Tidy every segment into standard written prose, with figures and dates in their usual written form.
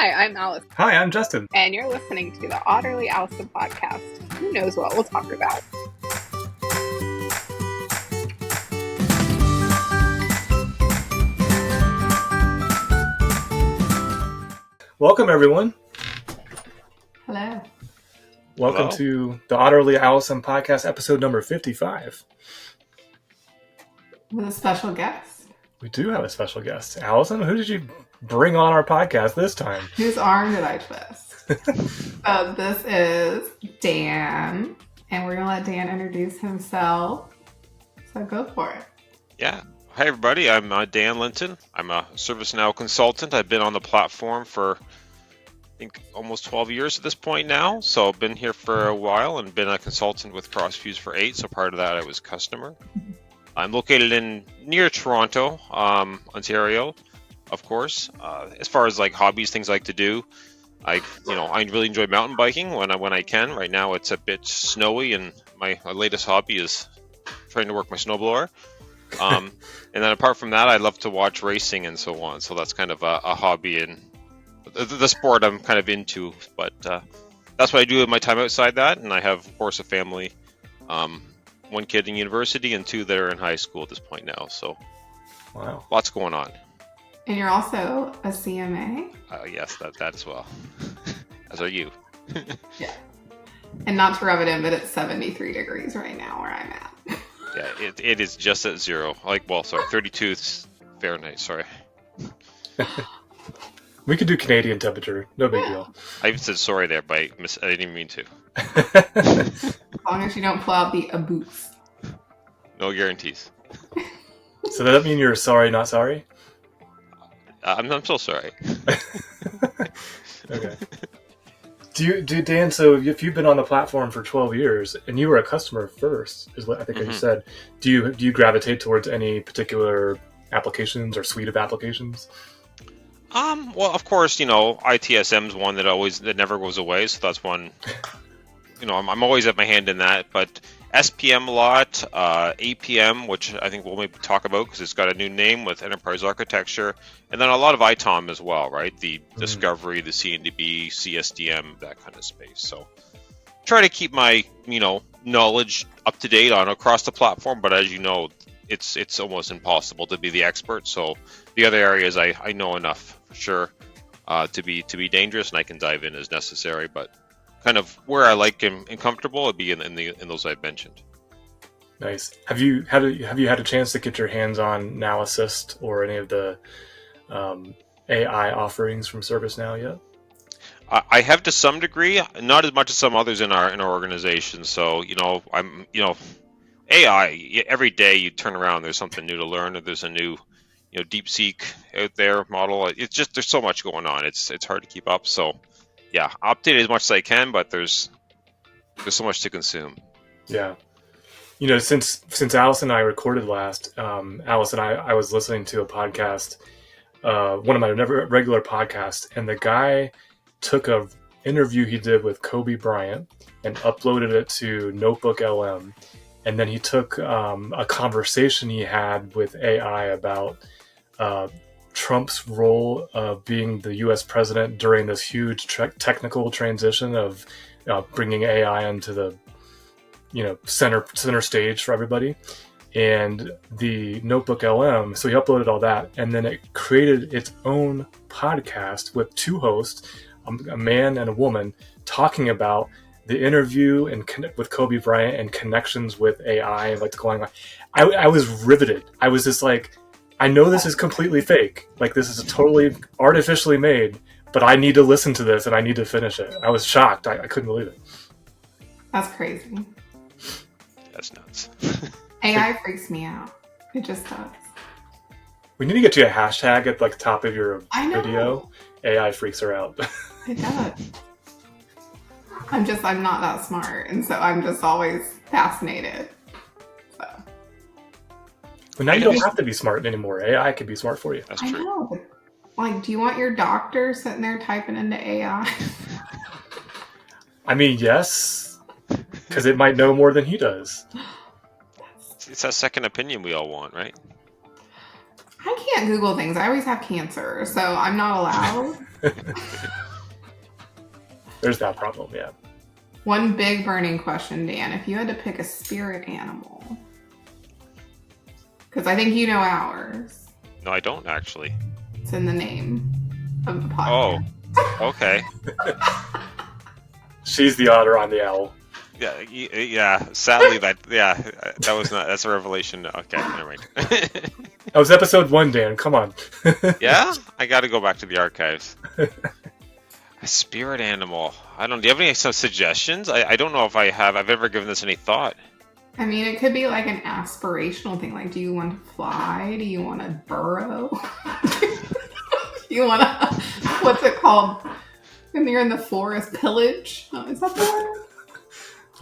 Hi, I'm Allison. Hi, I'm Justin. And you're listening to the Otterly Owlsome Podcast. Who knows what we'll talk about? Welcome, everyone. Hello. Welcome to the Otterly Owlsome Podcast, episode number 55. With a special guest. We do have a special guest. Allison, who did you bring on our podcast this time? Whose arm did I twist? This is Dan, and we're going to let Dan introduce himself. So go for it. Yeah. Hi, everybody. I'm Dan Linton. I'm a ServiceNow consultant. I've been on the platform for, I think, almost 12 years at this point now. So I've been here for a while and been a consultant with CrossFuse for 8. So part of that, I was customer. I'm located near Toronto, Ontario, of course. As far as like hobbies, things I like to do, I really enjoy mountain biking when I can. Right now it's a bit snowy, and my latest hobby is trying to work my snowblower. And then apart from that, I love to watch racing and so on. So that's kind of a hobby and the sport I'm kind of into. But that's what I do with my time outside that. And I have, of course, a family. One kid in university and 2 that are in high school at this point now. So, wow, lots going on. And you're also a CMA? Yes, that as well. As are you. Yeah. And not to rub it in, but it's 73 degrees right now where I'm at. Yeah, it is just at 0. 32 Fahrenheit, sorry. We could do Canadian temperature. No big deal. I even said sorry there, but I didn't even mean to. As long as you don't pull out the boots. No guarantees. So does that mean you're sorry, not sorry? I'm so sorry. Okay. Do Dan? So if you've been on the platform for 12 years and you were a customer first, is what I think you said. Do you gravitate towards any particular applications or suite of applications? Well, of course, ITSM is one that never goes away. So that's one. I'm always at my hand in that, but SPM a lot, APM, which I think we'll maybe talk about because it's got a new name with enterprise architecture, and then a lot of ITOM as well, right? The discovery, the CNDB, CSDM, that kind of space. So try to keep my, knowledge up to date on across the platform, but as you know, it's almost impossible to be the expert. So the other areas I know enough for sure to be dangerous, and I can dive in as necessary, but kind of where I like and comfortable would be in those I've mentioned. Nice. Have you had a chance to get your hands on Now Assist or any of the AI offerings from ServiceNow yet? I have to some degree, not as much as some others in our organization. So I'm AI. Every day you turn around, there's something new to learn, or there's a new DeepSeek out there model. It's just there's so much going on. It's hard to keep up. So. Yeah, I'll update it as much as I can, but there's so much to consume. Yeah. Since Allison and I recorded last, Allison, I was listening to a podcast, one of my regular podcasts, and the guy took a interview he did with Kobe Bryant and uploaded it to Notebook LM. And then he took a conversation he had with AI about Trump's role of being the U.S. president during this huge technical transition of bringing AI into the center stage for everybody, and the Notebook LM. So he uploaded all that, and then it created its own podcast with 2 hosts, a man and a woman, talking about the interview and with Kobe Bryant and connections with AI and what's going on. I was riveted. I was just like, I know this is completely fake. Like, this is totally artificially made, but I need to listen to this and I need to finish it. I was shocked. I couldn't believe it. That's crazy. That's nuts. AI freaks me out. It just does. We need to get you a hashtag at the top of your video. AI freaks her out. It does. I'm not that smart, and so I'm just always fascinated. But now you don't have to be smart anymore. AI can be smart for you. That's true. I know. Like, do you want your doctor sitting there typing into AI? I mean, yes, because it might know more than he does. It's that second opinion we all want, right? I can't Google things. I always have cancer, so I'm not allowed. There's that problem, yeah. One big burning question, Dan. If you had to pick a spirit animal, because I think you know ours. No, I don't actually. It's in the name of the podcast. Oh, okay. She's the otter on the owl. Yeah. Sadly, that was not. That's a revelation. Okay, never mind. That was episode 1, Dan. Come on. Yeah, I got to go back to the archives. A spirit animal. I don't. Do you have any suggestions? I don't know if I have. I've ever given this any thought. I mean, it could be like an aspirational thing. Like, do you want to fly? Do you want to burrow? Do you want to? What's it called? When you're in the forest, pillage. Oh, is that the word?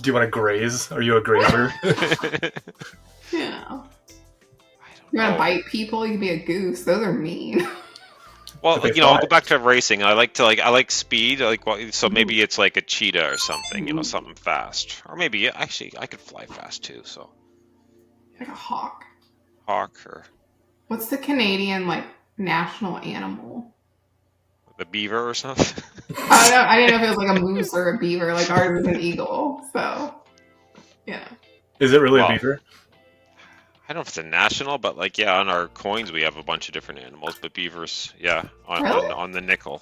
Do you want to graze? Are you a grazer? Yeah. You want to bite people? You can be a goose. Those are mean. Well, I'll go back to racing. I like speed. So maybe it's like a cheetah or something. Something fast. Or maybe actually I could fly fast too. So like a hawk. Hawk or what's the Canadian national animal? The beaver or something. I didn't know if it was like a moose or a beaver. Like ours is an eagle. So yeah. Is it really a beaver? I don't know if it's a national, but on our coins we have a bunch of different animals, but beavers, Really? on the nickel.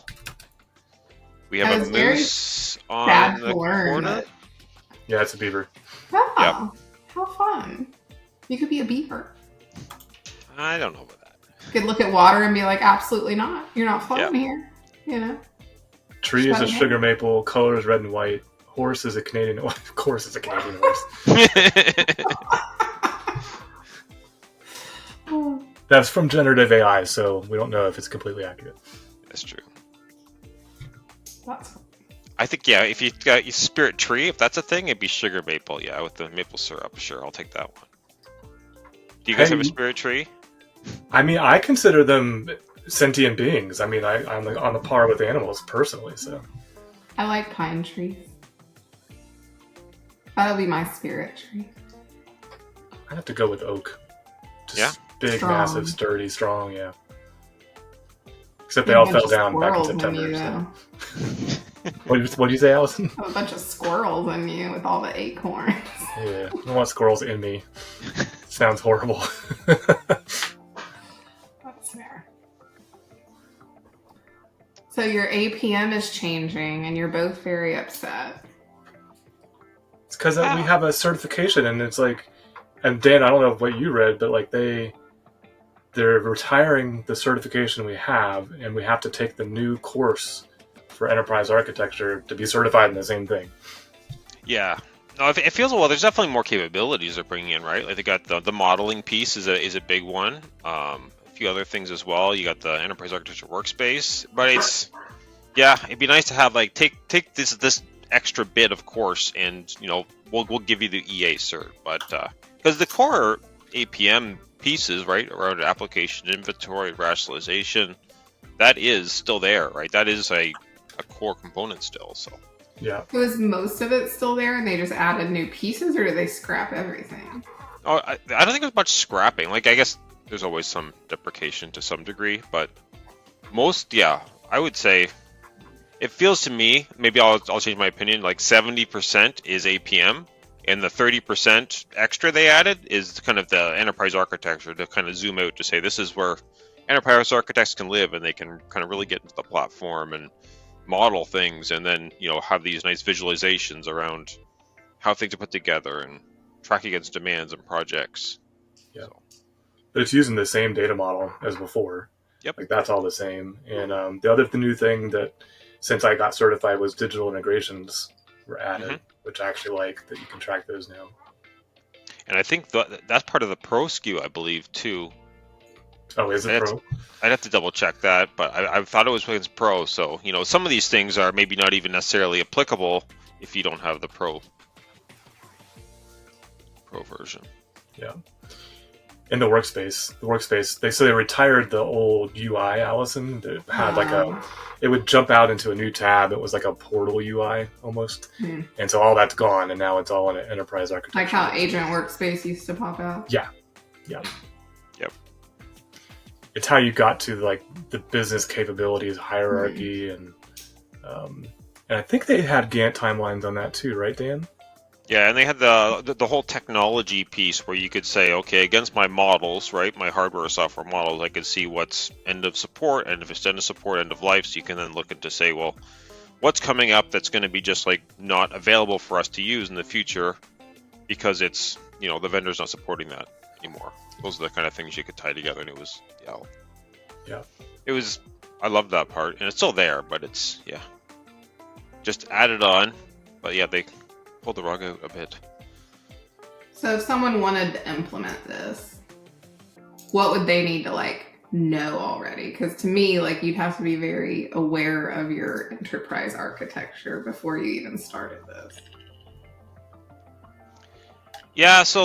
We have a moose on the corner. Yeah, it's a beaver. Oh, Yep. How fun. You could be a beaver. I don't know about that. You could look at water and be like, absolutely not. You're not floating here. Tree is a sugar maple, color is red and white. Horse is a Canadian. Of course it's a Canadian horse. That's from generative AI, so we don't know if it's completely accurate. That's true. That's funny. I think, if you got your spirit tree, if that's a thing, it'd be sugar maple, with the maple syrup. Sure, I'll take that one. Do you guys have a spirit tree? I mean, I consider them sentient beings. I mean, I'm on the par with animals personally, so. I like pine trees. That'll be my spirit tree. I'd have to go with oak. Just big, strong. massive, sturdy, strong, yeah. Except they all fell down back in September. So. What do you say, Allison? I have a bunch of squirrels in you with all the acorns. Yeah, I don't want squirrels in me. Sounds horrible. That's fair. So your APM is changing and you're both very upset. It's because we have a certification and it's and Dan, I don't know what you read, but they're retiring the certification we have, and we have to take the new course for enterprise architecture to be certified in the same thing. Yeah. No, it feels there's definitely more capabilities they're bringing in, right? They got the modeling piece is a big one. A few other things as well. You got the enterprise architecture workspace, but it'd be nice to have take this extra bit of course, and we'll give you the EA cert, but because the core APM pieces, right, around application inventory, rationalization, that is still there, right? That is a core component still. So yeah. Was most of it still there, and they just added new pieces, or did they scrap everything? Oh, I don't think there's much scrapping. I guess there's always some deprecation to some degree, but most, I would say. It feels to me, maybe I'll change my opinion, 70% is APM, and the 30% extra they added is kind of the enterprise architecture to kind of zoom out to say this is where enterprise architects can live, and they can kind of really get into the platform and model things, and then have these nice visualizations around how things are put together and track against demands and projects. Yeah, but it's using the same data model as before. Yep, that's all the same. And the new thing that since I got certified was digital integrations were added, which I actually like that you can track those now. And I think that's part of the Pro SKU, I believe, too. Oh, is it Pro? I'd have to double check that, but I thought it was Pro. So, some of these things are maybe not even necessarily applicable if you don't have the Pro version. Yeah. In the workspace, they retired the old UI, Allison, that had it would jump out into a new tab. It was like a portal UI almost. And so all that's gone, and now it's all in an enterprise architecture. Like how Agent Workspace used to pop out? Yeah. it's how you got to like the business capabilities hierarchy, and I think they had Gantt timelines on that too, right, Dan? Yeah, and they had the whole technology piece where you could say, okay, against my models, right, my hardware or software models, I could see what's end of support, end of extended support, end of life. So you can then look into say, well, what's coming up that's going to be just like not available for us to use in the future because it's, the vendor's not supporting that anymore. Those are the kind of things you could tie together, and it was, I loved that part, and it's still there, but it's, just added on. But yeah, they pulled the rug out a bit. So if someone wanted to implement this, what would they need to know already? Because to me, you'd have to be very aware of your enterprise architecture before you even started this. Yeah, so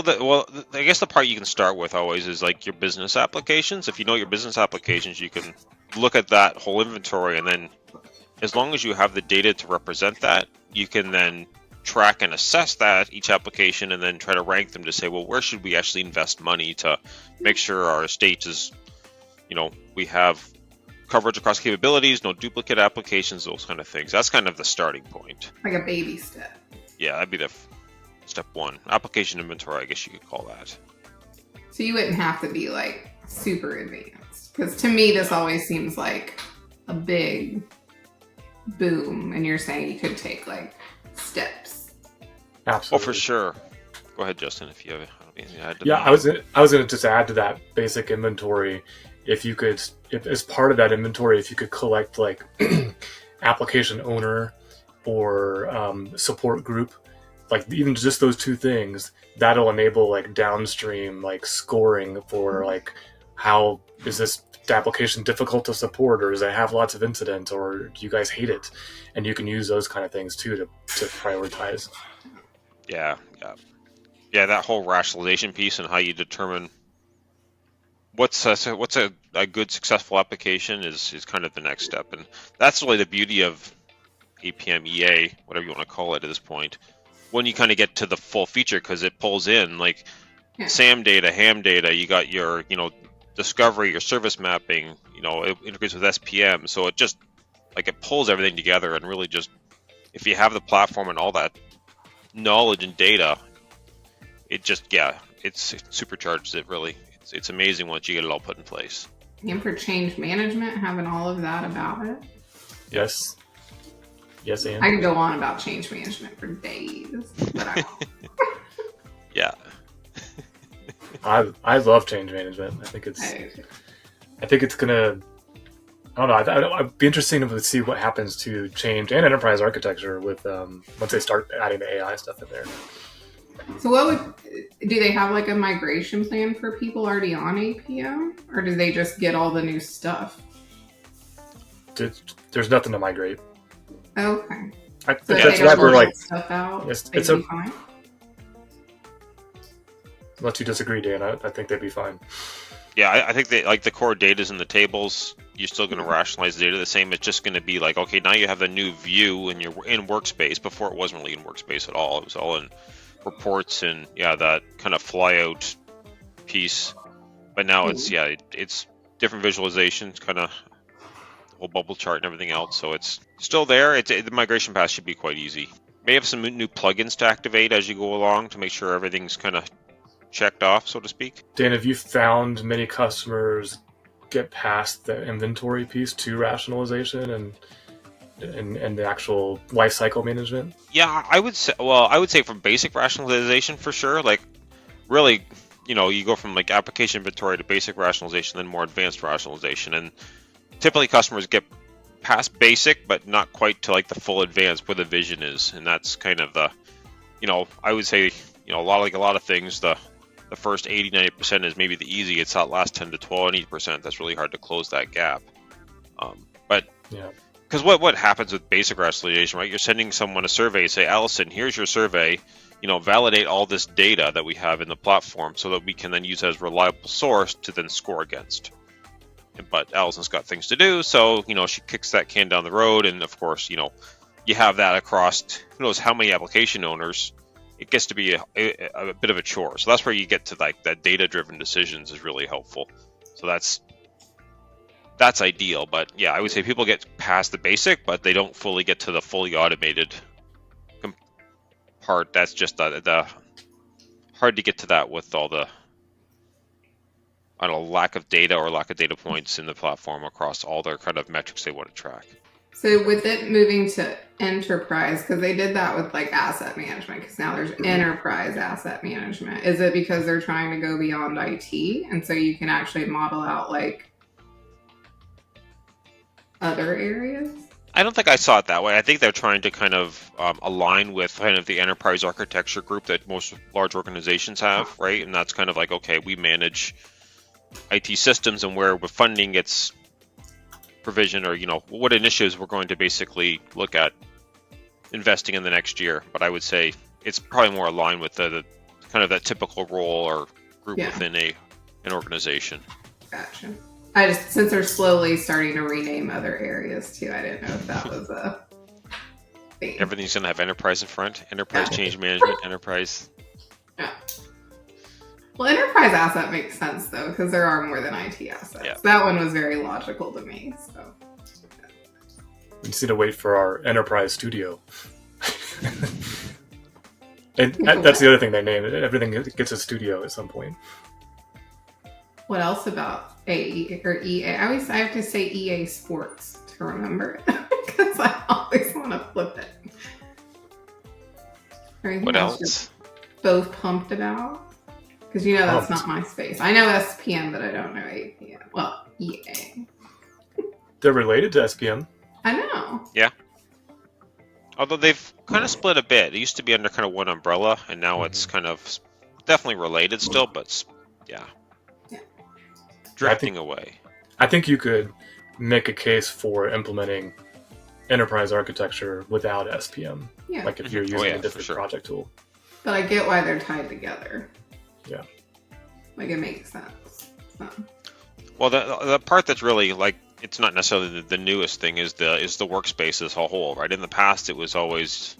I guess the part you can start with always is your business applications. If you know your business applications, you can look at that whole inventory, and then as long as you have the data to represent that, you can then track and assess that each application, and then try to rank them to say, well, where should we actually invest money to make sure our estate is, we have coverage across capabilities, no duplicate applications, those kind of things. That's kind of the starting point. Like a baby step. Yeah, that'd be the step one. Application inventory, I guess you could call that. So you wouldn't have to be super advanced. Because to me, this always seems like a big boom, and you're saying you could take steps. Absolutely. Oh, for sure. Go ahead, Justin, if you have anything to add to that. I was going to just add to that basic inventory. If as part of that inventory, if you could collect application owner or support group, even just those two things, that'll enable downstream scoring for how is this application difficult to support, or does it have lots of incidents, or do you guys hate it? And you can use those kind of things too to prioritize. Yeah, that whole rationalization piece and how you determine what's a good successful application is kind of the next step, and that's really the beauty of APM EA, whatever you want to call it at this point, when you kind of get to the full feature, because it pulls in SAM data, ham data, you got your discovery, your service mapping, it integrates with SPM, so it just it pulls everything together, and really just if you have the platform and all that knowledge and data, it just it supercharges it. Really, it's amazing once you get it all put in place. And for change management, having all of that about it. Yes, and I can go on about change management for days, but I won't. Yeah. I love change management. I think it's gonna. I don't know. I'd be interesting to see what happens to change and enterprise architecture with once they start adding the AI stuff in there. So do they have a migration plan for people already on APM, or do they just get all the new stuff? There's nothing to migrate. Okay. That's why we're stuff out. It's fine. Unless you disagree, Dan, I think they'd be fine. Yeah, I think they the core data's in the tables. You're still going to rationalize the data the same. It's just going to be okay, now you have the new view in workspace. Before it wasn't really in workspace at all. It was all in reports and that kind of fly out piece. But now it's different visualizations, kind of the whole bubble chart and everything else. So it's still there. The migration path should be quite easy. May have some new plugins to activate as you go along to make sure everything's kind of checked off, so to speak. Dan, have you found many customers get past the inventory piece to rationalization and the actual life cycle management? Yeah, I would say from basic rationalization for sure. Really, you go from application inventory to basic rationalization, then more advanced rationalization, and typically customers get past basic, but not quite to the full advanced where the vision is, and that's kind of the, I would say, a lot of things, the first 80-90% is maybe the easy. It's that last 10 to 20% that's really hard to close that gap. But because what happens with basic rationalization, right? You're sending someone a survey, say, Allison, here's your survey. Validate all this data that we have in the platform so that we can then use it as a reliable source to then score against. But Allison's got things to do, so she kicks that can down the road, and of course, you have that across who knows how many application owners. It gets to be a bit of a chore. So that's where you get to that data-driven decisions is really helpful. So that's that's ideal. But yeah, I would say people get past the basic, but they don't fully get to the fully automated part. That's just the hard to get to that with all the, I don't know, lack of data or lack of data points in the platform across all their kind of metrics they want to track. So with it moving to enterprise, because they did that with like asset management, because now there's enterprise asset management. Is it because they're trying to go beyond IT, and so you can actually model out like other areas? I don't think I saw it that way. I think they're trying to kind of align with kind of the enterprise architecture group that most large organizations have, right? And that's kind of like, okay, we manage IT systems, and where funding gets provision, or what initiatives we're going to basically look at investing in the next year. But I would say it's probably more aligned with the kind of that typical role or group within an organization. Gotcha. Since they're slowly starting to rename other areas too, I didn't know if that was a thing. Everything's going to have enterprise in front, enterprise change management, enterprise. Yeah. Well, enterprise asset makes sense though, because there are more than IT assets. Yeah. That one was very logical to me. So We just need to wait for our enterprise studio. And that's the other thing they name it. Everything gets a studio at some point. what else about AE or EA? I have to say EA Sports to remember it because I always want to flip it. What else? Both pumped about. Because that's not my space. I know SPM, but I don't know APM. Well, EA. They're related to SPM. I know. Yeah. Although they've kind of split a bit. It used to be under kind of one umbrella, and now it's kind of definitely related still, but yeah. Drifting away. I think you could make a case for implementing enterprise architecture without SPM. Yeah. Like if you're using a different project tool. But I get why they're tied together. Yeah. Like it makes sense. So. Well, the part that's really like, it's not necessarily the newest thing is the workspace as a whole, right? In the past, it was always,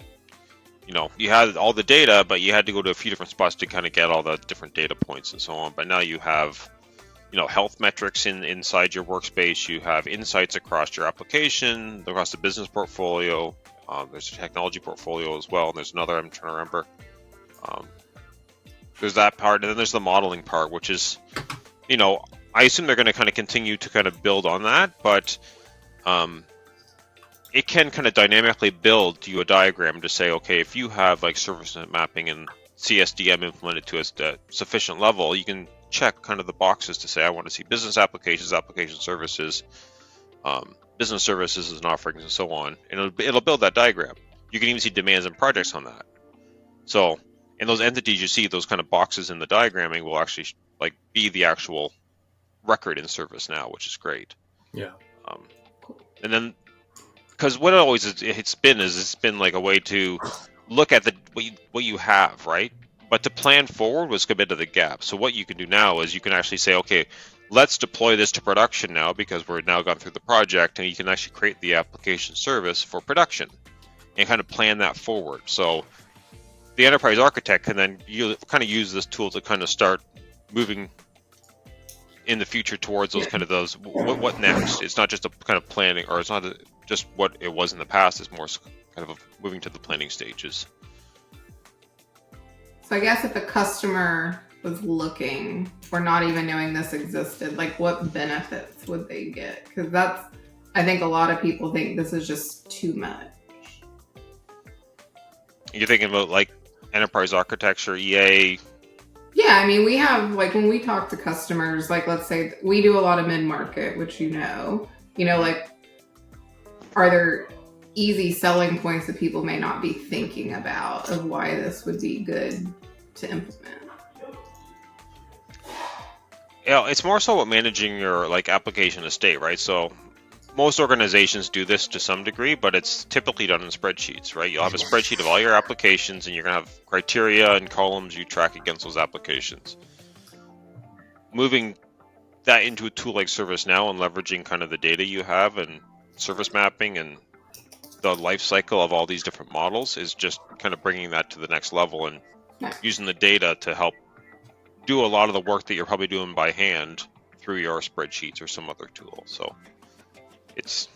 you had all the data, but you had to go to a few different spots to kind of get all the different data points and so on. But now you have, health metrics inside your workspace. You have insights across your application, across the business portfolio. There's a technology portfolio as well. And there's another I'm trying to remember. There's that part, and then there's the modeling part, which is, I assume they're going to kind of continue to kind of build on that, but it can kind of dynamically build you a diagram to say, okay, if you have like service mapping and CSDM implemented to a sufficient level, you can check kind of the boxes to say, I want to see business applications, application services, business services and offerings, and so on. And it'll build that diagram. You can even see demands and projects on that. So in those entities, you see those kind of boxes in the diagramming will actually like be the actual record in ServiceNow, which is great. Yeah. And then, because what it's been like a way to look at what you have, right? But to plan forward was a bit of the gap. So what you can do now is you can actually say, okay, let's deploy this to production now because we're now gone through the project, and you can actually create the application service for production and kind of plan that forward. So the enterprise architect can then kind of use this tool to kind of start moving in the future towards those what next. It's not just a kind of planning, or it's not just what it was in the past. It's more kind of moving to the planning stages. So I guess if a customer was looking or not even knowing this existed, like what benefits would they get? Because I think a lot of people think this is just too much. You're thinking about like enterprise architecture, EA. Yeah, I mean, we have, like, when we talk to customers, like, let's say we do a lot of mid-market, which like, are there easy selling points that people may not be thinking about of why this would be good to implement? Yeah, it's more so about managing your, like, application estate, right? So most organizations do this to some degree, but it's typically done in spreadsheets, right? You'll have a spreadsheet of all your applications, and you're going to have criteria and columns you track against those applications. Moving that into a tool like ServiceNow and leveraging kind of the data you have and service mapping and the life cycle of all these different models is just kind of bringing that to the next level and using the data to help do a lot of the work that you're probably doing by hand through your spreadsheets or some other tool. So it's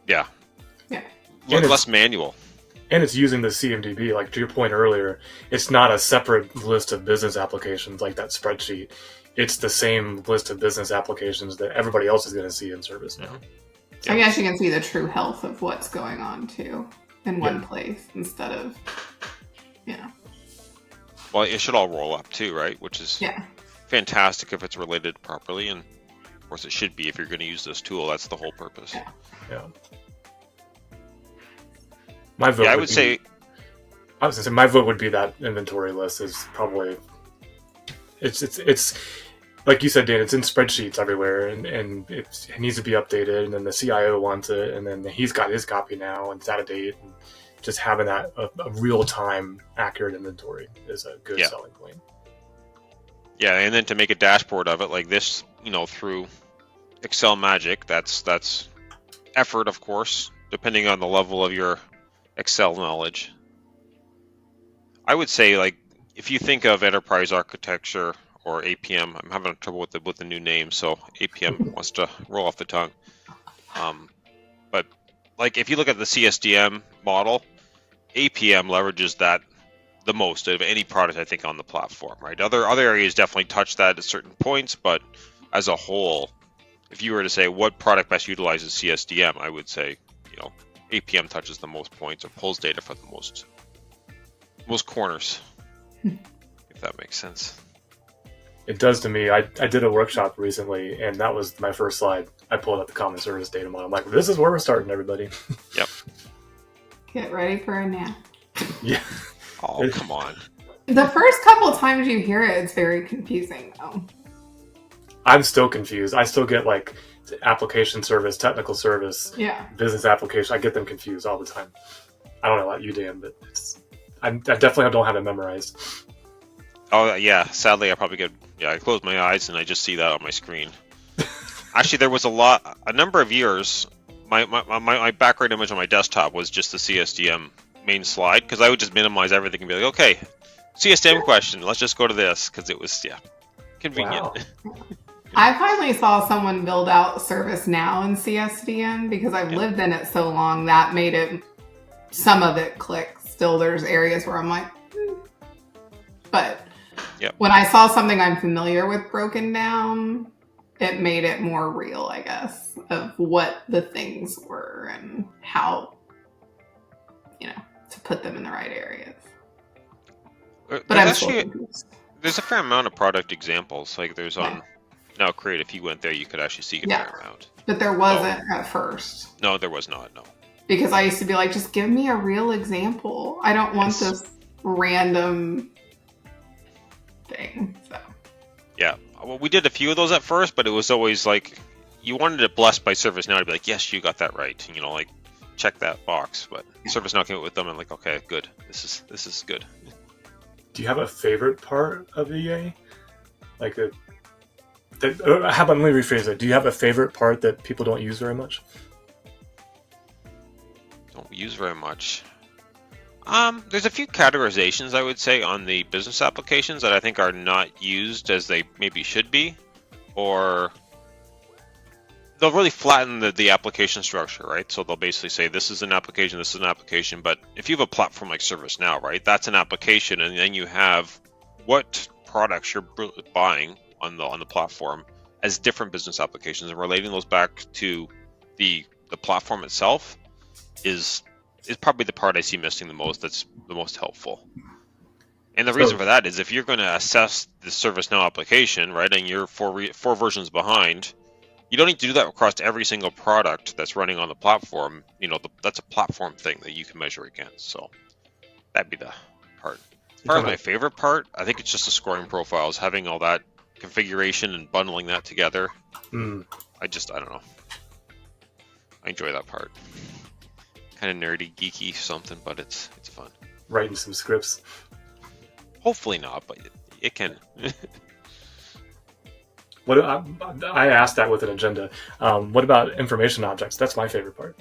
yeah, Yeah. less manual. And it's using the CMDB, like to your point earlier, it's not a separate list of business applications like that spreadsheet. It's the same list of business applications that everybody else is going to see in ServiceNow. I guess you can see the true health of what's going on too in one place instead of, Well, it should all roll up too, right? Which is fantastic if it's related properly, and of course it should be if you're going to use this tool. That's the whole purpose. Yeah. My vote. I was gonna say my vote would be that inventory list is probably. It's like you said, Dan. It's in spreadsheets everywhere, and it needs to be updated. And then the CIO wants it, and then he's got his copy now, and it's out of date. And just having that a real time accurate inventory is a good selling point. Yeah, and then to make a dashboard of it like this, through Excel magic, that's effort, of course, depending on the level of your Excel knowledge. I would say, like, if you think of enterprise architecture or APM, I'm having trouble with the new name, so APM wants to roll off the tongue. But like, if you look at the CSDM model, APM leverages that the most of any product, I think, on the platform, right? Other areas definitely touch that at certain points, but as a whole, if you were to say what product best utilizes CSDM, I would say, APM touches the most points or pulls data from the most corners, if that makes sense. It does to me. I did a workshop recently, and that was my first slide. I pulled up the common service data model. I'm like, this is where we're starting, everybody. Yep. Get ready for a nap. Yeah. Oh, come on. The first couple times you hear it, it's very confusing, though. I'm still confused. I still get like application service, technical service, business application. I get them confused all the time. I don't know about you, Dan, but I definitely don't have it memorized. Oh, yeah. Sadly, I probably I close my eyes and I just see that on my screen. Actually, there was a number of years, my background image on my desktop was just the CSDM main slide, because I would just minimize everything and be like, okay, CSDM question, let's just go to this, because it was, convenient. Wow. I finally saw someone build out ServiceNow in CSDM because I've lived in it so long that made it, some of it click. Still, there's areas where I'm like, But when I saw something I'm familiar with broken down, it made it more real, I guess, of what the things were and how, to put them in the right areas. But there's a fair amount of product examples. Like there's on Now Create. If you went there, you could actually see a fair amount. But there wasn't at first. No, there was not. No. Because I used to be like, just give me a real example. I don't want this random thing. So. Yeah. Well, we did a few of those at first, but it was always like you wanted it blessed by ServiceNow to be like, yes, you got that right. Check that box. But ServiceNow came up with them and like, okay, good. This is good. Do you have a favorite part of EA? How about, let me rephrase it. Do you have a favorite part that people don't use very much? Don't use very much. There's a few categorizations, I would say, on the business applications that I think are not used as they maybe should be, or they'll really flatten the application structure, right? So they'll basically say, this is an application, this is an application, but if you have a platform like ServiceNow, right, that's an application, and then you have what products you're buying on the platform as different business applications, and relating those back to the platform itself is probably the part I see missing the most. That's the most helpful. And the reason for that is if you're going to assess the ServiceNow application, right, and you're four versions behind, you don't need to do that across every single product that's running on the platform. That's a platform thing that you can measure against. So that'd be the part. As far as my favorite part, I think it's just the scoring profiles, having all that configuration and bundling that together. I don't know. I enjoy that part. Kind of nerdy, geeky, something, but it's fun. Writing some scripts. Hopefully not, but it can. I asked that with an agenda. What about information objects? That's my favorite part.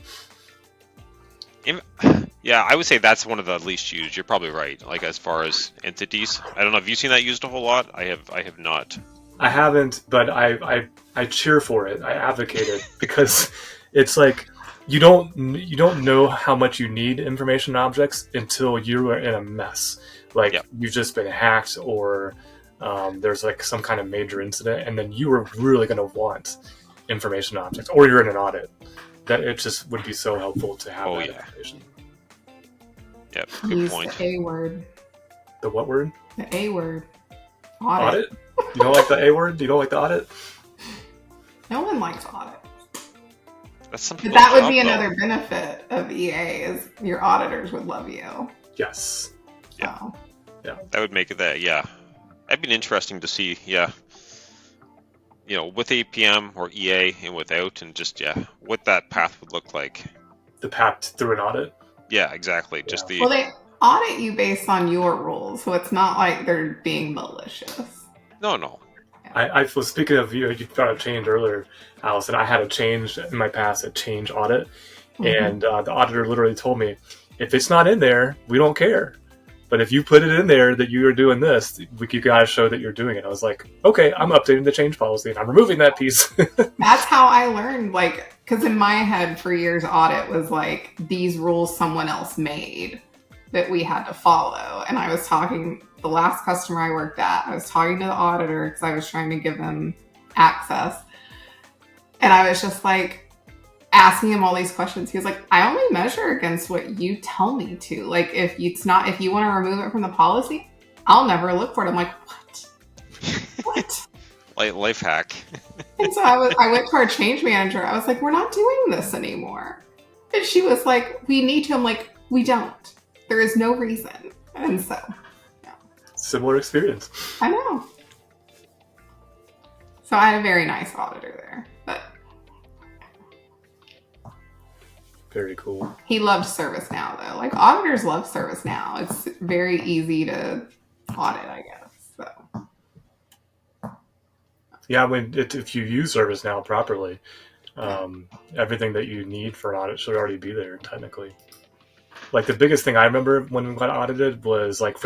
Yeah, I would say that's one of the least used. You're probably right. Like as far as entities, I don't know. Have you seen that used a whole lot? I have not. I haven't, but I cheer for it. I advocate it because it's like you don't know how much you need information objects until you are in a mess. Like you've just been hacked or there's like some kind of major incident, and then you are really going to want information objects, or you're in an audit. That it just would be so helpful to have that information. Yep, good point. The A word. The what word? The A word. Audit? You don't like the A word? You don't like the audit? No one likes audit. That's but that would be another benefit of EA is your auditors would love you. Yes. Yeah. So. Yeah. That would make it that. Yeah. That'd be interesting to see. Yeah. You know, with APM or EA and without, and just what that path would look like. The path through an audit. Yeah, exactly. Yeah. Just the. Well, they audit you based on your rules, so it's not like they're being malicious. No. I was speaking of you brought up change earlier, Allison. I had a change in my past, a change audit, and the auditor literally told me, if it's not in there, we don't care. But if you put it in there that you are doing this, you gotta show that you're doing it. I was like, okay, I'm updating the change policy and I'm removing that piece. That's how I learned, like, because in my head for years, audit was like these rules someone else made that we had to follow. And I was talking, the last customer I worked at, I was talking to the auditor because I was trying to give him access. And I was just like asking him all these questions. He was like, I only measure against what you tell me to. Like, if you want to remove it from the policy, I'll never look for it. I'm like, what? Life hack. And so I went to our change manager. I was like, we're not doing this anymore. And she was like, we need to. I'm like, we don't. There is no reason. And so, yeah. Similar experience. I know. So I had a very nice auditor there. But very cool. He loved ServiceNow, though. Like, auditors love ServiceNow. It's very easy to audit, I guess. So. Yeah, if you use ServiceNow properly, everything that you need for an audit should already be there, technically. Like, the biggest thing I remember when we got audited was, like,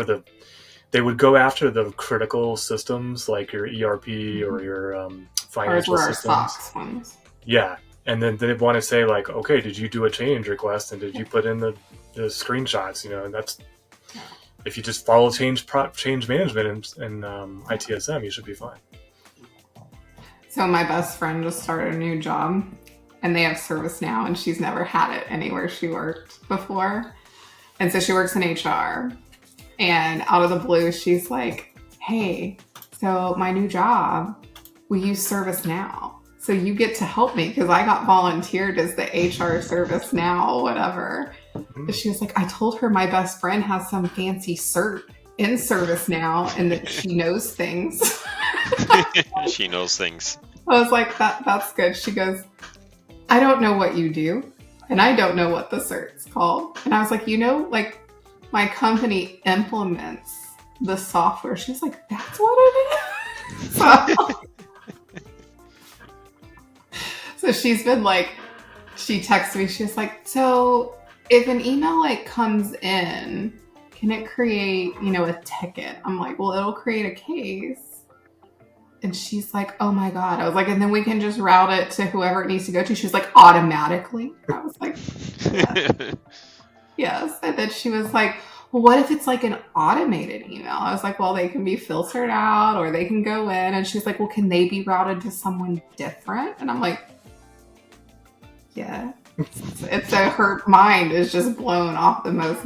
they would go after the critical systems, like your ERP or your financial systems. Our SOX ones. Yeah. And then they want to say, like, okay, did you do a change request and did you put in the screenshots? You know, and that's if you just follow change management and ITSM, you should be fine. So my best friend just started a new job, and they have ServiceNow, and she's never had it anywhere she worked before, and so she works in HR. And out of the blue, she's like, "Hey, so my new job, we use ServiceNow." So you get to help me because I got volunteered as the HR ServiceNow, whatever. But she was like, I told her my best friend has some fancy cert in ServiceNow and that she knows things. She knows things. I was like, that's good. She goes, I don't know what you do. And I don't know what the cert's called. And I was like, like my company implements the software. She's like, that's what it is? So she's been like, she texts me, she's like, so if an email like comes in, can it create, a ticket? I'm like, well, it'll create a case. And she's like, oh my God. I was like, and then we can just route it to whoever it needs to go to. She's like, automatically? I was like, yes. Yes. And then she was like, well, what if it's like an automated email? I was like, well, they can be filtered out or they can go in. And she's like, well, can they be routed to someone different? And I'm like, yeah. And so her mind is just blown off the most,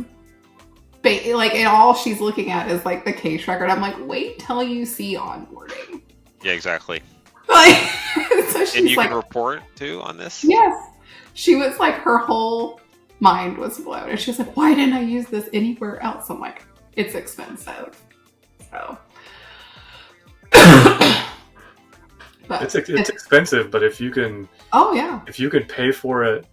and all she's looking at is like the case record. I'm like, wait till you see onboarding. Yeah, exactly. So she's and you like, can report too on this? Yes. She was like, her whole mind was blown. And she's like, why didn't I use this anywhere else? I'm like, it's expensive. So. But it's expensive, but if you can, if you can pay for it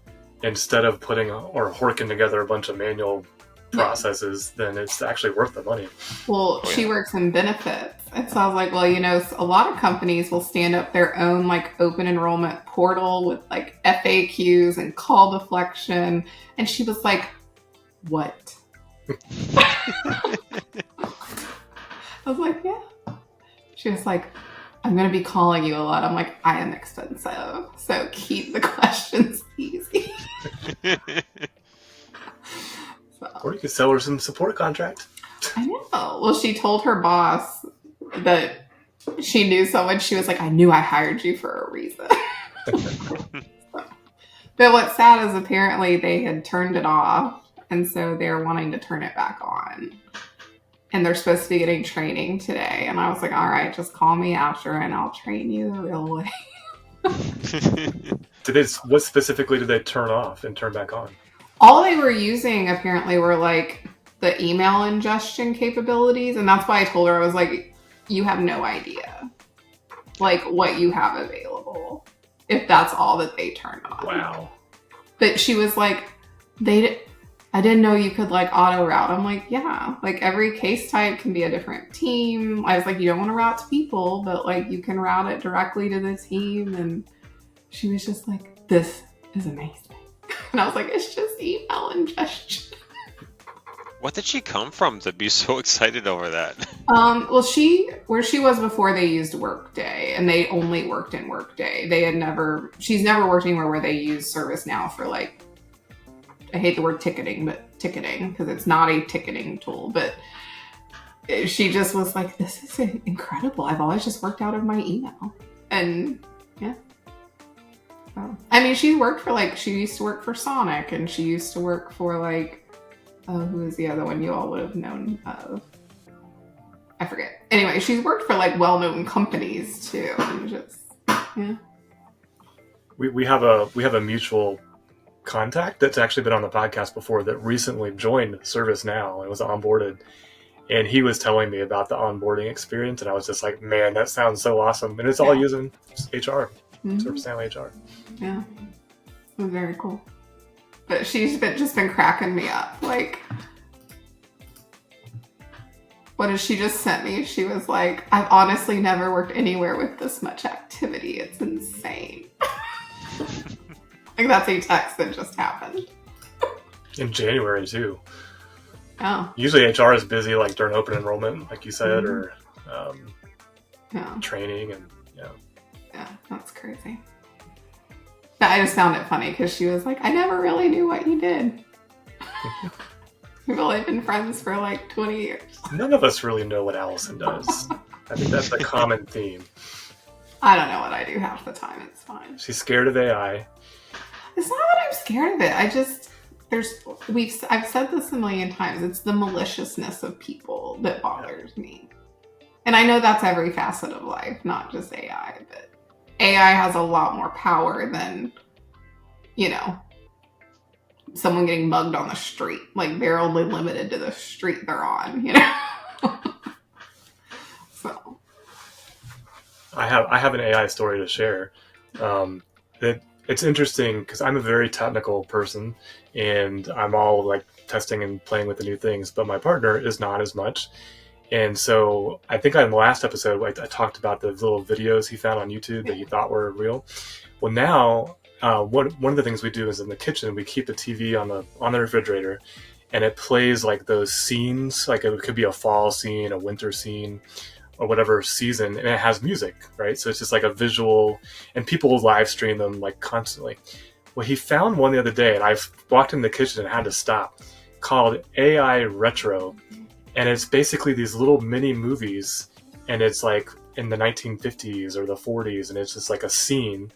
instead of putting or horking together a bunch of manual processes, then it's actually worth the money. Well, she works in benefits, and so I was like, well, a lot of companies will stand up their own like open enrollment portal with like FAQs and call deflection, and she was like, what? I was like, yeah. She was like, I'm going to be calling you a lot. I'm like, I am expensive. So keep the questions easy. Or you could sell her some support contract. I know. Well, she told her boss that she knew someone. She was like, I knew I hired you for a reason. But what's sad is apparently they had turned it off. And so they're wanting to turn it back on. And they're supposed to be getting training today. And I was like, all right, just call me after and I'll train you the real way. What specifically did they turn off and turn back on? All they were using apparently were like the email ingestion capabilities. And that's why I told her, I was like, you have no idea like what you have available if that's all that they turned on. Wow. But she was like, I didn't know you could like auto route. I'm like, yeah, like every case type can be a different team. I was like, you don't want to route to people, but like you can route it directly to the team. And she was just like, this is amazing. And I was like, it's just email ingestion. What did she come from to be so excited over that? Well, where she was before, they used Workday, and they only worked in Workday. She's never worked anywhere where they use ServiceNow for like, I hate the word ticketing, because it's not a ticketing tool, but she just was like, this is incredible. I've always just worked out of my email. And yeah. So, I mean, she used to work for Sonic, and she used to work for like, who is the other one you all would have known of? I forget. Anyway, she's worked for like well-known companies too. And just, yeah. We have a mutual contact that's actually been on the podcast before that recently joined ServiceNow and was onboarded, and he was telling me about the onboarding experience, and I was just like, man, that sounds so awesome. And it's all using HR, ServiceNow HR. Yeah, it was very cool. But she's just been cracking me up. Like, what did she just sent me? She was like, I've honestly never worked anywhere with this much activity. It's insane. Like, that's a text that just happened. In January, too. Oh. Usually HR is busy, like, during open enrollment, like you said, or training, and, Yeah, that's crazy. But I just found it funny, because she was like, I never really knew what you did. We've only been friends for, like, 20 years. None of us really know what Allison does. I think that's a common theme. I don't know what I do half the time. It's fine. She's scared of AI. It's not that I'm scared of it. I just, I've said this a million times. It's the maliciousness of people that bothers me. And I know that's every facet of life, not just AI, but AI has a lot more power than, someone getting mugged on the street. Like, they're only limited to the street they're on, So. I have an AI story to share. It's interesting because I'm a very technical person, and I'm all like testing and playing with the new things, but my partner is not as much. And so I think in the last episode, I talked about the little videos he found on YouTube that he thought were real. Well, now one of the things we do is in the kitchen, we keep the TV on the refrigerator, and it plays like those scenes, like it could be a fall scene, a winter scene, or whatever season, and it has music, right? So it's just like a visual, and people live stream them like constantly. Well, he found one the other day, and I walked in the kitchen and had to stop, called AI Retro. And it's basically these little mini movies, and it's like in the 1950s or the 40s, and it's just like a scene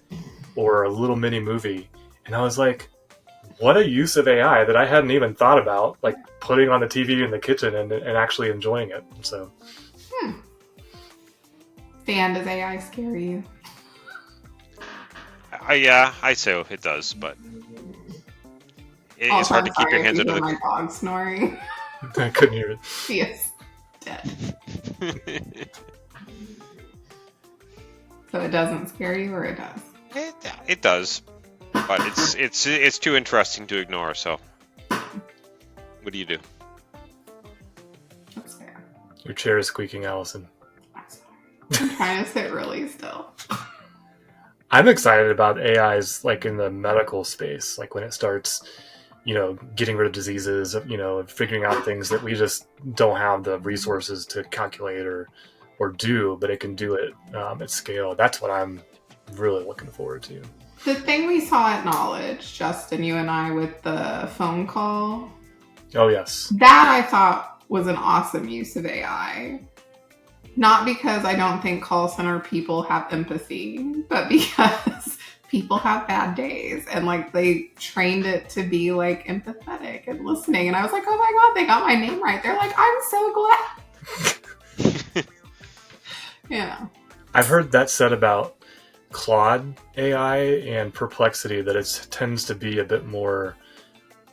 or a little mini movie. And I was like, what a use of AI that I hadn't even thought about, like putting on the TV in the kitchen and actually enjoying it. So. Dan, does AI scare you? Yeah, I say it does, but it's hard to keep your hands under the. My dog snoring. I couldn't hear it. He is dead. So it doesn't scare you, or it does? It does, but it's too interesting to ignore. So, what do you do? That's fair. Your chair is squeaking, Allison. I'm trying to sit really still. I'm excited about AIs like in the medical space, like when it starts, getting rid of diseases, figuring out things that we just don't have the resources to calculate or or do, but it can do it at scale. That's what I'm really looking forward to. The thing we saw at Knowledge, Justin, you and I, with the phone call. Oh, yes. That I thought was an awesome use of AI. Not because I don't think call center people have empathy, but because people have bad days. And like they trained it to be like empathetic and listening. And I was like, oh my God, they got my name right. They're like, I'm so glad. Yeah. I've heard that said about Claude AI and Perplexity, that it tends to be a bit more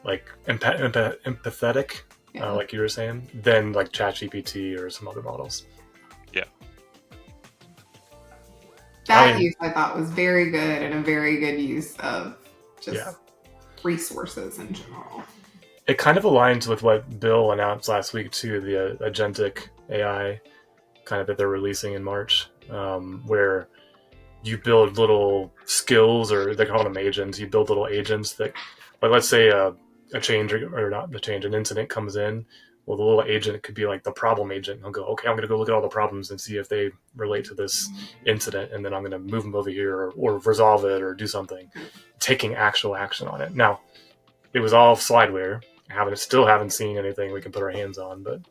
like empathetic, like you were saying, than like ChatGPT or some other models. Yeah. That use I thought was very good, and a very good use of just resources in general. It kind of aligns with what Bill announced last week too, the agentic AI kind of that they're releasing in March, where you build little skills, or they call them agents. You build little agents that, like, let's say a change, or not a change, an incident comes in. Well, the little agent could be like the problem agent. He'll go, okay, I'm going to go look at all the problems and see if they relate to this incident, and then I'm going to move them over here, or resolve it, or do something, taking actual action on it. Now, it was all slideware. Still haven't seen anything we can put our hands on, but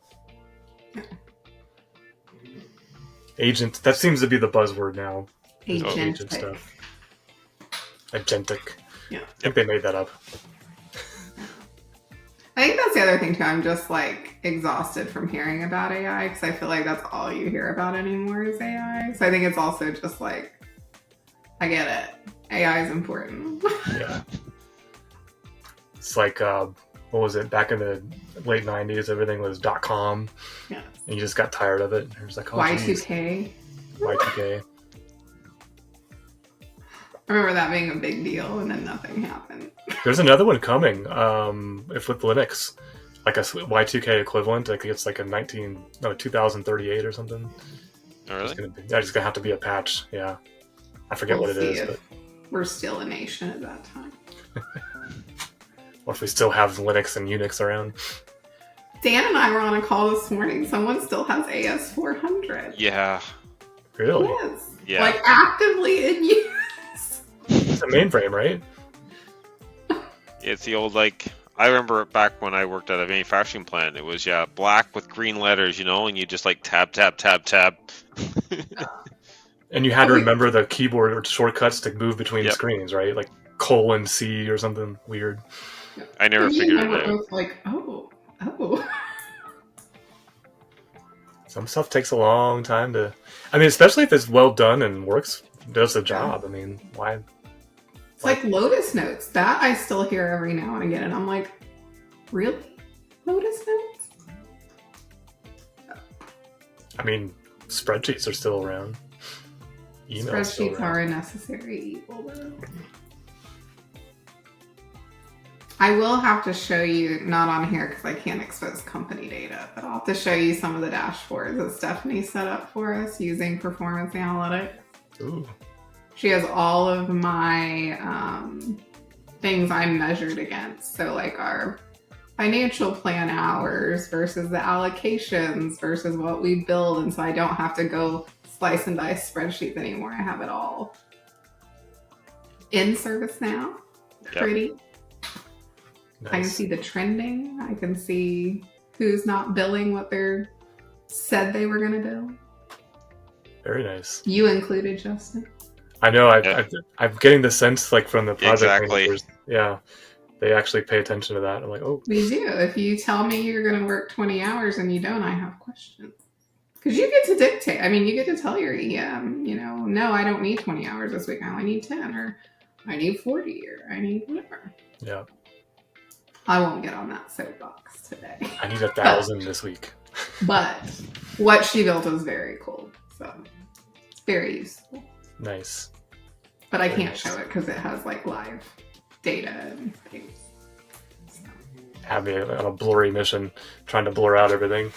agent, that seems to be the buzzword now. Agent stuff. Agentic. Yeah. I think they made that up. I think that's the other thing too. I'm just like exhausted from hearing about AI, because I feel like that's all you hear about anymore is AI. So I think it's also just like, I get it. AI is important. Yeah. It's like, what was it? Back in the late 90s, everything was .com. Yeah. And you just got tired of it. It was like, oh, Y2K. Y2K. I remember that being a big deal, and then nothing happened. There's another one coming, if with Linux, like a Y2K equivalent. I think it's like 2038 or something. Oh, really? It's gonna have to be a patch. Yeah, I forget what it is. But we're still a nation at that time. Or if we still have Linux and Unix around. Dan and I were on a call this morning. Someone still has AS400. Yeah. Really? Yes. Yeah. Like actively in use. It's a mainframe, right? It's the old, like, I remember back when I worked at a manufacturing plant, it was, black with green letters, and you just like tab, tab, tab, tab. And you had to remember the keyboard shortcuts to move between screens, right? Like :C or something weird. I never figured it out. I was like, oh. Some stuff takes a long time to... I mean, especially if it's well done and does the job. I mean, why... It's like Lotus Notes. That I still hear every now and again. And I'm like, really? Lotus Notes? I mean, spreadsheets are still around. Spreadsheets are a necessary evil, though. I will have to show you, not on here because I can't expose company data, but I'll have to show you some of the dashboards that Stephanie set up for us using performance analytics. Ooh. She has all of my things I'm measured against. So like our financial plan hours versus the allocations versus what we build. And so I don't have to go slice and dice spreadsheets anymore. I have it all in ServiceNow. Pretty. Nice. I can see the trending. I can see who's not billing what they're said they were going to bill. Very nice. You included, Justin. I know. I'm getting the sense, like, from the project managers. Yeah, they actually pay attention to that. I'm like, oh. We do. If you tell me you're going to work 20 hours and you don't, I have questions. Because you get to dictate. I mean, you get to tell your EM, no, I don't need 20 hours this week. I only need 10, or I need 40, or I need whatever. Yeah. I won't get on that soapbox today. I need 1,000 this week. But what she built was very cool. So it's very useful. Nice. But I can't show it because it has like live data and things. So. Have me on a blurry mission trying to blur out everything.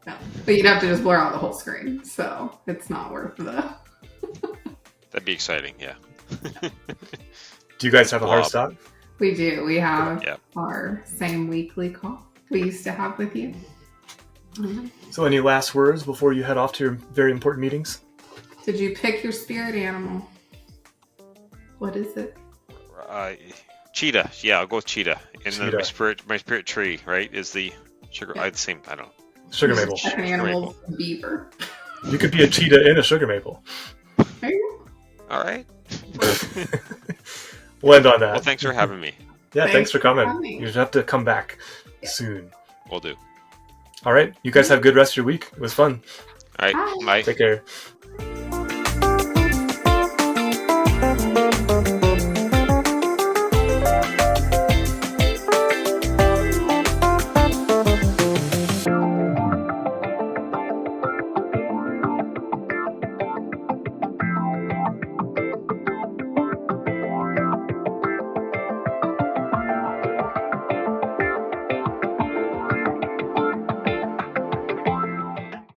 No. But you'd have to just blur out the whole screen. So it's not worth the... That'd be exciting, yeah. Do you guys have a hard stop? We do. We have our same weekly call we used to have with you. Mhm. So, any last words before you head off to your very important meetings? Did you pick your spirit animal? What is it? Cheetah. Yeah, I'll go with cheetah. And then Cheetah. my spirit tree, right, is the sugar. Yeah. I'd say, I don't know. Sugar maple. Second animal, beaver. You could be a cheetah in a sugar maple. There you go. All right. We'll end on that. Well, thanks for having me. Yeah, thanks for coming. coming. You have to come back soon. Will do. All right. You guys have a good rest of your week. It was fun. All right. Bye. Bye. Take care.